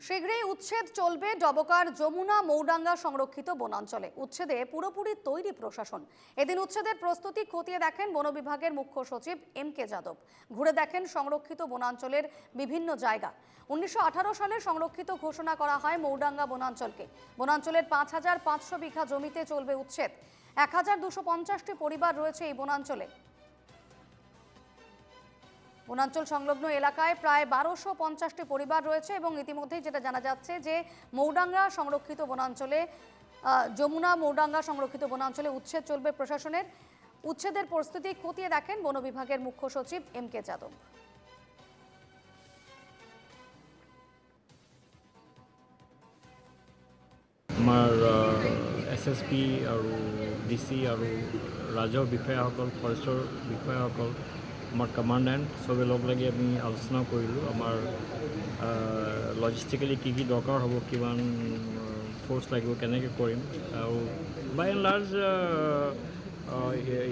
শীঘ্রই উচ্ছেদ চলবে ডবকার যমুনা মৌডাঙ্গা সংরক্ষিত বনাঞ্চলে। উচ্ছেদে পুরোপুরি তৈরি প্রশাসন। এদিন উচ্ছেদের প্রস্তুতি খতিয়ে দেখেন বন বিভাগের মুখ্য সচিব এম.কে. যাদব। ঘুরে দেখেন সংরক্ষিত বনাঞ্চলের বিভিন্ন জায়গা। 1918 সালে সংরক্ষিত ঘোষণা করা হয় মৌডাঙ্গা বনাঞ্চলকে। বনাঞ্চলের 5,500 বিঘা জমিতে চলবে উচ্ছেদ। 1,250টি পরিবার রয়েছে এই বনাঞ্চলে। বনাঞ্চল সংলগ্ন এলাকায় প্রায় 1250টি পরিবার রয়েছে এবং ইতিমধ্যেই যেটা জানা যাচ্ছে যে মৌডাঙ্গা সংরক্ষিত বনাঞ্চলে যমুনা মৌডাঙ্গা সংরক্ষিত বনাঞ্চলে উচ্ছেদ চলবে প্রশাসনের। উচ্ছেদের প্রস্তুতি খতিয়ে দেখেন বন বিভাগের মুখ্য সচিব এম.কে. যাদব। আমাৰ SSP আৰু DC আৰু ৰাজহ বিষয়াসকল ফৰেষ্টৰ বিষয়াসকল আমাৰ কমাণ্ডেণ্ট চবে লগ লাগি আমি আলোচনা কৰিলোঁ। আমাৰ লজিষ্টিকেলি কি কি দৰকাৰ হ'ব, কিমান ফ'ৰ্চ লাগিব, কেনেকৈ কৰিম, আৰু by and large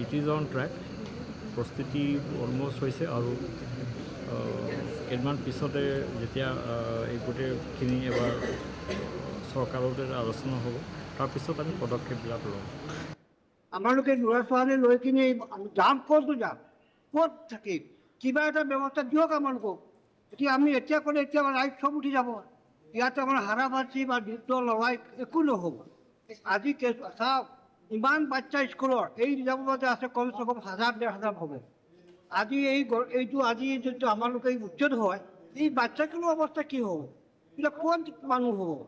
it is on track. প্ৰস্তুতি অলমষ্ট হৈছে আৰু কেইদিনমান পিছতে যেতিয়া এই গোটেইখিনি এবাৰ চৰকাৰতে আলোচনা হ'ব, তাৰপিছত আমি পদক্ষেপবিলাক ল'ম। আমালোকে ল'ৰা ছোৱালী লৈ কিনে যাম, ক'তো যাম, ক'ত থাকিম, কিবা এটা ব্যৱস্থা দিয়ক আমালোকক। এতিয়া আমি এতিয়া ক'লে এতিয়া ৰাইজ চব উঠি যাব। ইয়াতে আমাৰ হাৰাবাচি বা যুদ্ধ লৰাই একো নহ'ব। আজি চাওক, ইমান বাচ্চা স্কুলৰ এই ৰিজাৰ্ভতে আছে, কমচে কম 1,000-1,500 হ'ব। আজি এইটো আজি যদি আমালোকে উচ্ছেদ হয়, এই বাচ্চাখিনিৰ অৱস্থা কি হ'ব? এতিয়া ক'ত মানুহ হ'ব?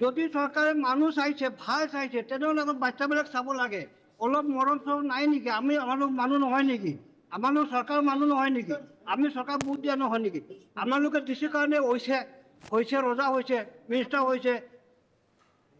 যদি চৰকাৰে মানুহ চাইছে, ভাল চাইছে, তেনেহ'লে আমাৰ বাচ্চাবিলাক চাব লাগে। অলপ মৰম চৰম নাই নেকি? আমালোক মানুহ নহয় নেকি? আমালোক চৰকাৰ মানুহ নহয় নেকি? আমি চৰকাৰ ভোট দিয়া নহয় নেকি? আমালোকে দিছে কাৰণে হৈছে ৰজা হৈছে, মিনিষ্টাৰ হৈছে,